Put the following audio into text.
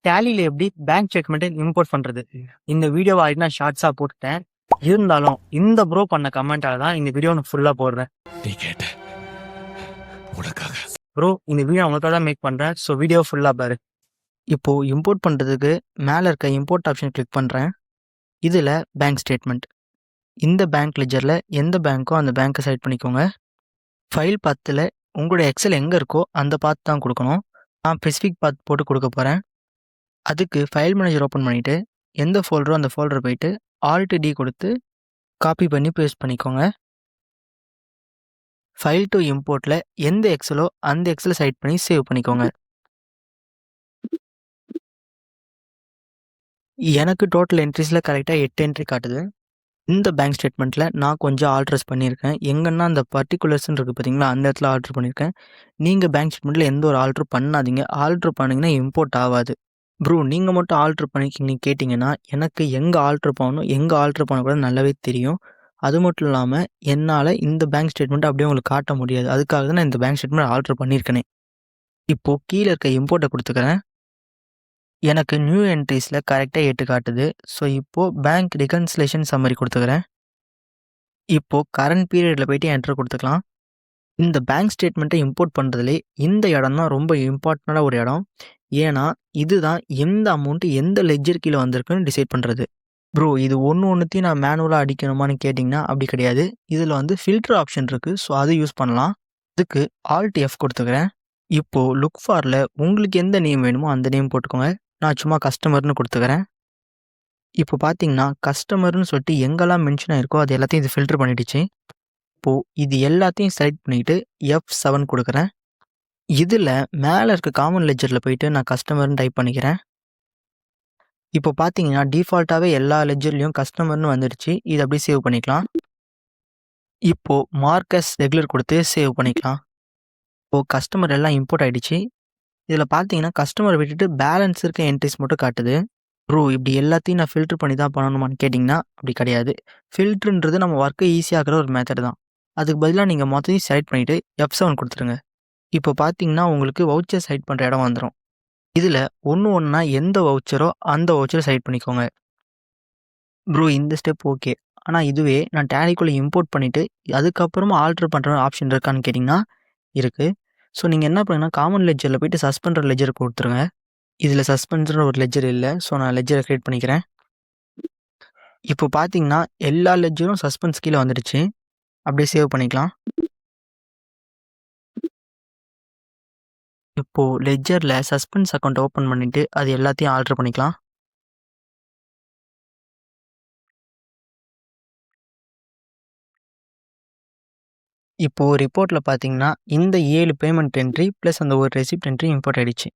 டேலில எப்படி பேங்க் ஸ்டேட்மெண்ட்டை இம்போர்ட் பண்றது? இந்த வீடியோவ ஆல்ரெடி நான் ஷார்ட்ஸா போட்டுட்டேன். இருந்தாலும் இந்த ப்ரோ பண்ண கமெண்ட்டால தான் இந்த வீடியோ நான் ஃபுல்லா போடுறேன். நீ கேட்ட உனக்காக. ப்ரோ இந்த வீடியோ உங்களுக்காக தான் மேக் பண்றேன். ஸோ வீடியோ ஃபுல்லா பாரு. இப்போ இம்போர்ட் பண்றதுக்கு மேல இருக்க இம்போர்ட் ஆப்ஷன் கிளிக் பண்றேன். இதுல பேங்க் ஸ்டேட்மெண்ட். இந்த பேங்க் லெட்ஜர்ல எந்த பேங்க்கோ அந்த பேங்க்கை செலக்ட் பண்ணிக்கோங்க. ஃபைல் பாத்துல உங்களோட எக்ஸல் எங்க இருக்கோ அந்த பாத் தான் கொடுக்கணும். நான் ஸ்பெசிஃபிக் பாத் போட்டு கொடுக்க போறேன். அதுக்கு ஃபைல் மேனேஜர் ஓப்பன் பண்ணிட்டு எந்த ஃபோல்டரோ அந்த ஃபோல்டர் போயிட்டு Alt D கொடுத்து காப்பி பண்ணி பேஸ்ட் பண்ணிக்கோங்க. ஃபைல் டு இம்போர்ட்ல எந்த எக்ஸலோ அந்த எக்ஸலை செலக்ட் பண்ணி சேவ் பண்ணிக்கோங்க. எனக்கு டோட்டல் என்ட்ரிஸில் கரெக்டாக 8 என்ட்ரி காட்டுது. இந்த பேங்க் ஸ்டேட்மெண்ட்டில் நான் கொஞ்சம் ஆல்ட்ரஸ் பண்ணியிருக்கேன். எங்கன்னா அந்த பர்டிகுலர்ஸ்ன்னு இருக்குது பார்த்தீங்களா, அந்த இடத்துல ஆல்ட்ரு பண்ணியிருக்கேன். நீங்கள் பேங்க் ஸ்டேட்மெண்ட்டில் எந்த ஒரு ஆல்ட்ரு பண்ணாதீங்க. ஆல்ட்ரு பண்ணிங்கன்னா இம்போர்ட் ஆகாது. ப்ரோ நீங்கள் மட்டும் ஆல்ட்ரு பண்ணிக்கிங்க கேட்டிங்கன்னா எனக்கு எங்கே ஆல்ட்ரு பண்ணணும் எங்கே ஆல்ட்ரு பண்ணக்கூடாது நல்லாவே தெரியும். அது மட்டும் இல்லாமல் என்னால் இந்த பேங்க் ஸ்டேட்மெண்ட்டை அப்படியே உங்களுக்கு காட்ட முடியாது. அதுக்காக தான் நான் இந்த பேங்க் ஸ்டேட்மெண்ட் ஆல்ட்ரு பண்ணியிருக்கேனே. இப்போது கீழே இருக்க இம்போர்ட்டை கொடுத்துக்கிறேன். எனக்கு நியூ என்ட்ரிஸில் கரெக்டாக 8 காட்டுது. ஸோ இப்போது பேங்க் ரிகன்சிலேஷன் சம்மரி கொடுத்துக்கிறேன். இப்போது கரண்ட் பீரியடில் போய்ட்டு என்ட்ரு கொடுத்துக்கலாம். இந்த பேங்க் ஸ்டேட்மெண்ட்டை இம்போர்ட் பண்ணுறதுலே இந்த இடம் தான் ரொம்ப இம்பார்ட்டண்டான ஒரு இடம். ஏன்னா இதுதான் எந்த அமௌண்ட்டு எந்த லெட்ஜர் கீழே வந்திருக்குன்னு டிசைட் பண்ணுறது. ப்ரோ இது ஒன்றுத்தையும் நான் மேனுவலாக அடிக்கணுமான்னு கேட்டிங்கன்னா அப்படி கிடையாது. இதில் ஃபில்டர் ஆப்ஷன் இருக்குது. ஸோ அதை யூஸ் பண்ணலாம். அதுக்கு Alt F கொடுத்துக்கிறேன். இப்போது லுக் ஃபாரில் உங்களுக்கு எந்த நேம் வேணுமோ அந்த நேம் போட்டுக்கோங்க. நான் சும்மா கஸ்டமர்னு கொடுத்துக்கிறேன். இப்போ பார்த்தீங்கன்னா கஸ்டமர்னு சொல்லிட்டு எங்கெல்லாம் மென்ஷன் ஆயிருக்கோ அது எல்லாத்தையும் இது ஃபில்டர் பண்ணிடுச்சு. இப்போது இது எல்லாத்தையும் செலக்ட் பண்ணிவிட்டு F7 கொடுக்குறேன். இதில் மேலே இருக்க காமன் லெட்ஜரில் போயிட்டு நான் கஸ்டமர்னு டைப் பண்ணிக்கிறேன். இப்போ பார்த்தீங்கன்னா டிஃபால்ட்டாகவே எல்லா லெட்ஜர்லையும் கஸ்டமர்னு வந்துடுச்சு. இதை அப்படியே சேவ் பண்ணிக்கலாம். இப்போது மார்க்கஸ் ரெகுலர் கொடுத்து சேவ் பண்ணிக்கலாம். இப்போது கஸ்டமர் எல்லாம் இம்போர்ட் ஆகிடுச்சு. இதில் பார்த்தீங்கன்னா கஸ்டமர் விட்டுட்டு பேலன்ஸ் இருக்க என்ட்ரிஸ் மட்டும் காட்டுது. ப்ரோ இப்படி எல்லாத்தையும் நான் ஃபில்ட்ரு பண்ணி தான் பண்ணணுமான்னு கேட்டிங்கன்னா அப்படி கிடையாது. ஃபில்ட்ருன்றது நம்ம ஒர்க்கை ஈஸியாகிற ஒரு மெத்தட் தான். அதுக்கு பதிலாக நீங்கள் மொத்தத்தையும் செலக்ட் பண்ணிவிட்டு F7 கொடுத்துருங்க. இப்போ பார்த்தீங்கன்னா உங்களுக்கு வவுச்சர் செலக்ட் பண்ணுற இடம் வந்துடும். இதில் ஒன்றா எந்த வவுச்சரோ அந்த வவுச்சரை செலக்ட் பண்ணிக்கோங்க. ப்ரோ இந்த ஸ்டெப் ஓகே. ஆனால் இதுவே நான் டேலிக்குள்ளே இம்போர்ட் பண்ணிவிட்டு அதுக்கப்புறமா ஆல்ட்ரு பண்ணுற ஆப்ஷன் இருக்கான்னு கேட்டிங்கன்னா இருக்குது. ஸோ நீங்கள் என்ன பண்ணுங்கன்னா காமன் லெட்ஜரில் போய்ட்டு சஸ்பெண்டர் லெட்ஜர் கொடுத்துருங்க. இதில் சஸ்பென்ஸ்ன்ற ஒரு லெட்ஜர் இல்லை. ஸோ நான் லெட்ஜரை க்ரியேட் பண்ணிக்கிறேன். இப்போ பார்த்தீங்கன்னா எல்லா லெட்ஜரும் சஸ்பென்ஸ் கீழே வந்துடுச்சு. அப்படியே சேவ் பண்ணிக்கலாம். இப்போது லெட்ஜரில் சஸ்பென்ஸ் அக்கௌண்ட் ஓப்பன் பண்ணிவிட்டு அது எல்லாத்தையும் ஆல்ட்ரு பண்ணிக்கலாம். இப்போது ரிப்போர்ட்டில் பார்த்தீங்கன்னா இந்த 7 பேமெண்ட் என்ட்ரி ப்ளஸ் அந்த ஒரு ரெசிப்ட் என்ட்ரி இம்போர்ட் ஆகிடுச்சு.